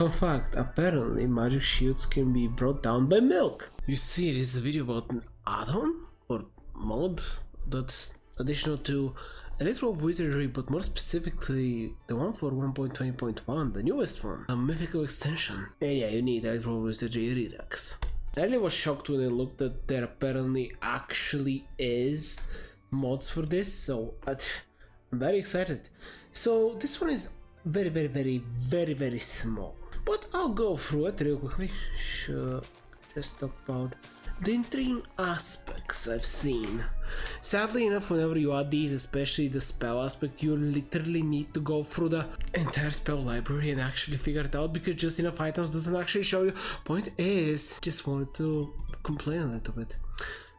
Fun fact, apparently magic shields can be brought down by milk. You see, this is a video about an add-on or mod that's additional to Electroblob Wizardry, but more specifically the one for 1.20.1, the newest one, a Mythical Extension. And yeah, you need Electroblob Wizardry Redux. I really was shocked when I looked that there apparently actually is mods for this, so I'm very excited. So this one is very small, but I'll go through it real quickly. Sure, just talk about the intriguing aspects I've seen. Sadly enough, whenever you add these, especially the spell aspect, you literally need to go through the entire spell library and actually figure it out, because just enough items doesn't actually show you. Point is, just wanted to complain a little bit.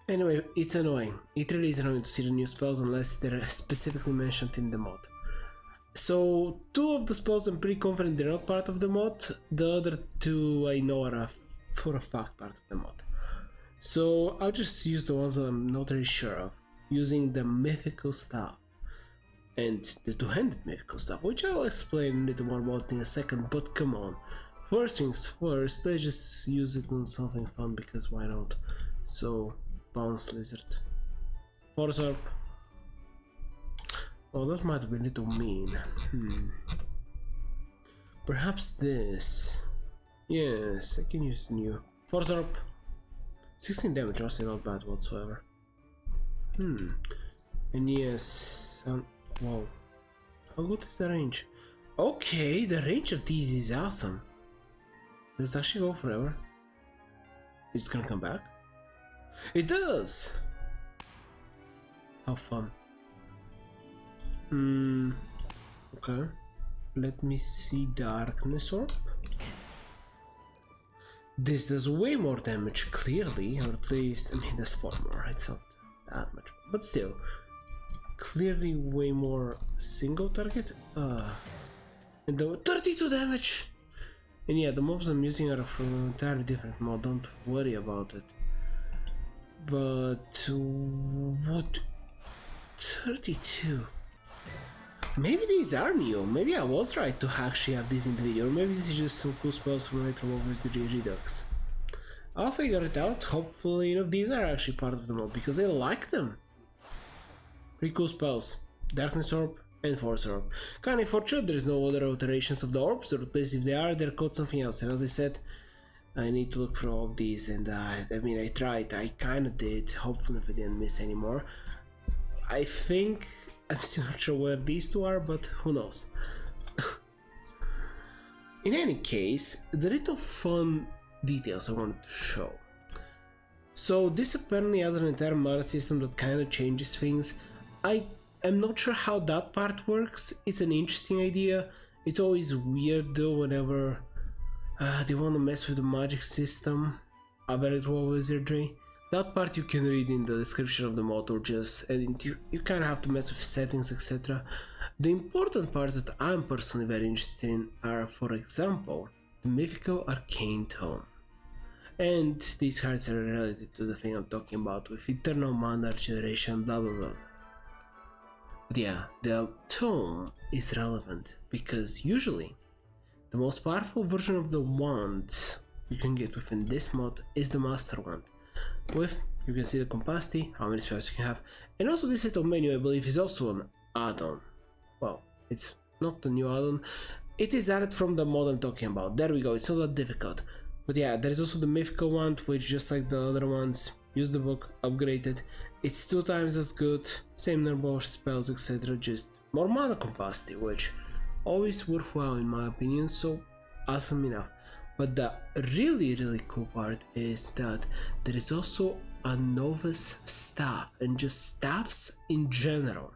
Anyway, it's annoying. It really is annoying to see the new spells unless they're specifically mentioned in the mod. So, two of the spells I'm pretty confident they're not part of the mod, the other two I know are for a fact part of the mod. So I'll just use the ones that I'm not really sure of, using the Mythical Staff and the two-handed Mythical Staff, which I'll explain a little more about in a second, but come on. First things first, let's just use it on something fun, because why not? So, Bounce Lizard. Force Orb. Oh, that might be a little mean. Perhaps this. Yes, I can use the new Force Orb. 16 damage, honestly not bad whatsoever. And yes, wow. How good is the range? Okay, the range of these is awesome. Does it actually go forever? Is it gonna come back? It does! How fun. Okay. Let me see Darkness Orb. This does way more damage, clearly, or at least, I mean, that's 4 more, it's not that much, but still, clearly way more single target, and the 32 damage! And yeah, the mobs I'm using are from an entirely different mod, don't worry about it. But, what, 32? Maybe these are new, maybe I was right to actually have these in the video, or maybe this is just some cool spells from Electroblob Wizardry Redux. I'll figure it out, hopefully, you know, these are actually part of the mod, because I like them. Pretty cool spells. Darkness Orb and Force Orb. Kinda unfortunate there is no other alterations of the orbs, or at least if they are, they're called something else, and as I said, I need to look for all of these, and I mean, I tried, I kinda did, hopefully if I didn't miss any more. I think I'm still not sure where these two are, but who knows. In any case, the little fun details I wanted to show. So this apparently has an entire mana system that kind of changes things. I am not sure how that part works. It's an interesting idea. It's always weird though whenever they want to mess with the magic system of Electroblob Wizardry. That part you can read in the description of the mod, or just and you kind of have to mess with settings, etc. The important parts that I'm personally very interested in are, for example, the Mythical Arcane Tome. And these cards are related to the thing I'm talking about with Eternal Mana Regeneration, blah blah blah. But yeah, the Tome is relevant because usually the most powerful version of the wand you can get within this mod is the Master Wand. With, you can see the capacity, how many spells you can have, and also this little menu I believe is also an add-on. Well, it's not the new add-on, it is added from the mod I'm talking about, there we go, it's not that difficult. But yeah, there is also the Mythical one, which just like the other ones, use the book, upgrade it, it's 2 times as good, same number of spells etc, just more mana capacity, which always worthwhile in my opinion, so awesome enough. But the really cool part is that there is also a novice staff, and just staffs in general.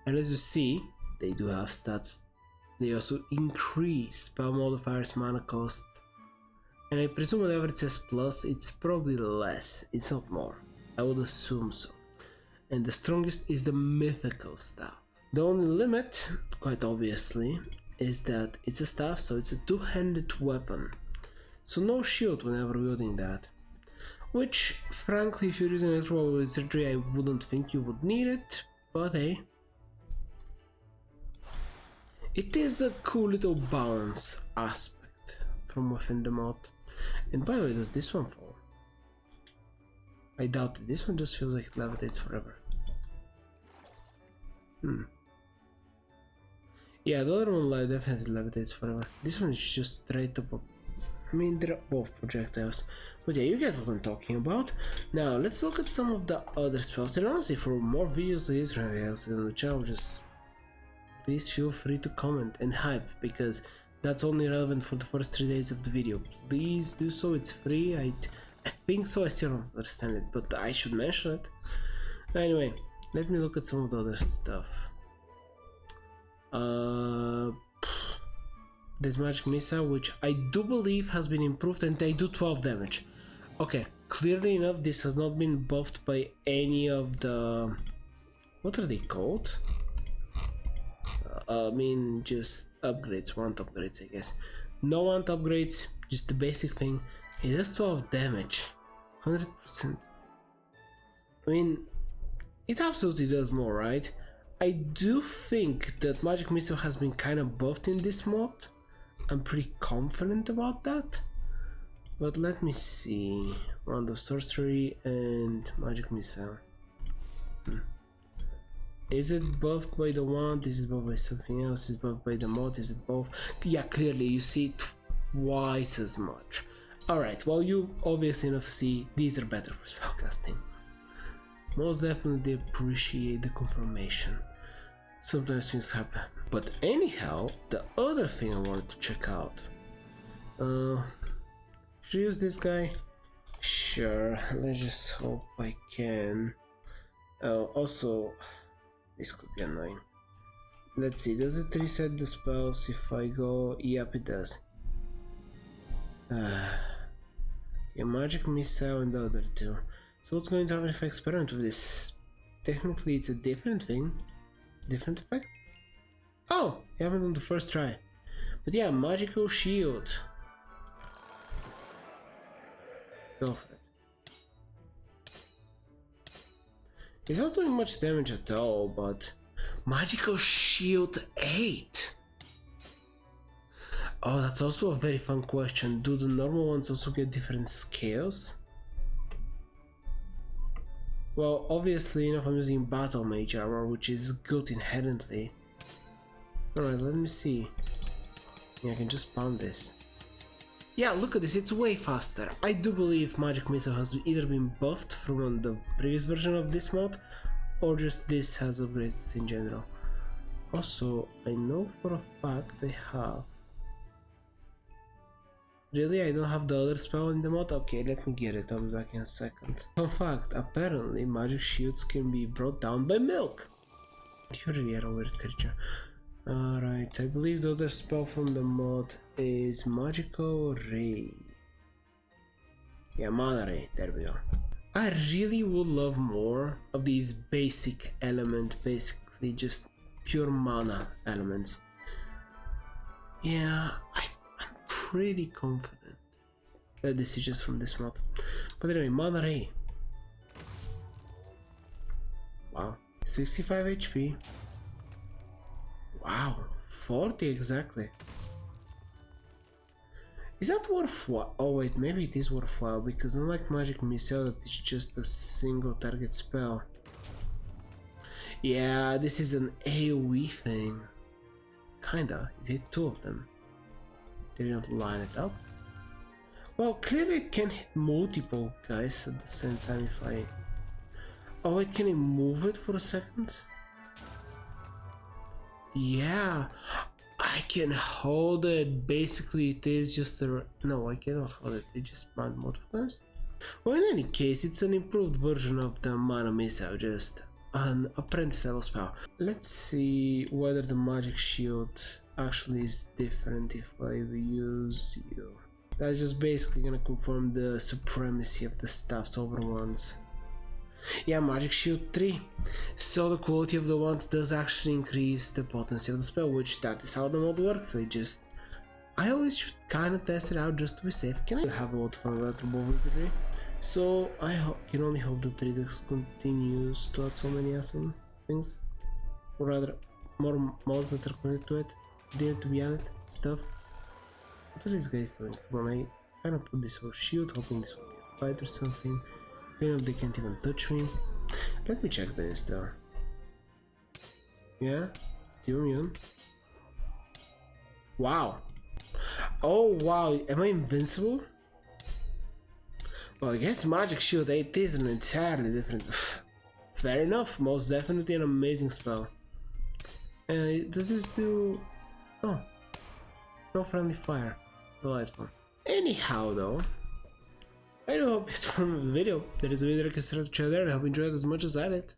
And as you see, they do have stats. They also increase spell modifiers, mana cost. And I presume whenever it says plus, it's probably less, it's not more. I would assume so. And the strongest is the Mythical Staff. The only limit, quite obviously, is that it's a staff, so it's a two-handed weapon. So no shield whenever wielding that. Which, frankly, if you're using Electroblob Wizardry, I wouldn't think you would need it, but hey. It is a cool little balance aspect from within the mod. And by the way, does this one fall? I doubt it. This one just feels like it levitates forever. Yeah, the other one definitely levitates forever. This one is just straight up. I mean, they're both projectiles. But yeah, you get what I'm talking about. Now, let's look at some of the other spells. And honestly, for more videos like this on the channel, just please feel free to comment and hype, because that's only relevant for the first 3 days of the video. Please do so, it's free. I think so, I still don't understand it, but I should mention it. Anyway, let me look at some of the other stuff. There's Magic Missile, which I do believe has been improved, and they do 12 damage. Okay, clearly enough, this has not been buffed by any of the... what are they called? I mean, just upgrades, wand upgrades, I guess. No wand upgrades, just the basic thing. It does 12 damage, 100%. I mean, it absolutely does more, right? I do think that Magic Missile has been kind of buffed in this mod. I'm pretty confident about that. But let me see. Wand of Sorcery and Magic Missile. Is it buffed by the wand? Is it buffed by something else? Is it buffed by the mod? Is it both? Yeah, clearly you see twice as much. Alright, well, you obviously enough see these are better for spellcasting. Most definitely appreciate the confirmation. Sometimes things happen. But anyhow, the other thing I wanted to check out. Should I use this guy? Sure, let's just hope I can. Also, this could be annoying. Let's see, does it reset the spells if I go? Yep, it does. Yeah, Magic Missile and the other two. So what's going to happen if I experiment with this? Technically it's a different thing. Different effect? Oh! It happened on the first try. But yeah, Magical Shield. Go for it. It's not doing much damage at all, but... Magical Shield 8! Oh, that's also a very fun question. Do the normal ones also get different scales? Well, obviously enough I'm using Battle Mage armor, which is good inherently. Alright, let me see. Yeah, I can just pound this. Yeah, look at this, it's way faster. I do believe Magic Missile has either been buffed from the previous version of this mod, or just this has upgraded in general. Also, I know for a fact I have... Really? I don't have the other spell in the mod? Okay, let me get it, I'll be back in a second. Fun fact, apparently magic shields can be brought down by milk! You really are a weird creature. Alright, I believe the other spell from the mod is Magical Ray. Yeah, Mana Ray, there we go. I really would love more of these basic elements, basically just pure mana elements. Yeah, I'm pretty confident that this is just from this mod. But anyway, Mana Ray. Wow, 65 HP. Wow, 40 exactly. Is that worthwhile? Oh wait, maybe it is worthwhile, because unlike Magic Missile, it's just a single target spell. Yeah, this is an AoE thing. Kinda, it hit two of them. Did you not line it up? Well, clearly it can hit multiple guys at the same time if I... Oh wait, can I move it for a second? Yeah, I can hold it. Basically it is just a... No, I cannot hold it, it just banned multiple times. Well, in any case, it's an improved version of the Mana Missile, just an apprentice level spell. Let's see whether the magic shield actually is different if I use you. That's just basically gonna confirm the supremacy of the staffs over wands. Yeah, Magic Shield 3. So the quality of the wand does actually increase the potency of the spell, which that is how the mod works. I always should kind of test it out just to be safe. Can I have a lot of fun with Electroblob Wizardry? So I can only hope that Redux continues to add so many awesome things, or rather more mods that are connected to it. there to be added stuff. What are these guys doing? When I kind of put this whole shield, hoping this will be a fight or something. You know, they can't even touch me. Let me check this though. Yeah, still immune. Wow. Oh wow, am I invincible? Well, I guess Magic Shield 8 is an entirely different... Fair enough, most definitely an amazing spell. Does this do... Oh. No friendly fire. No light one. Anyhow though, I do hope you enjoyed the video. There is a video I can start to share there. I hope you enjoyed it as much as I did.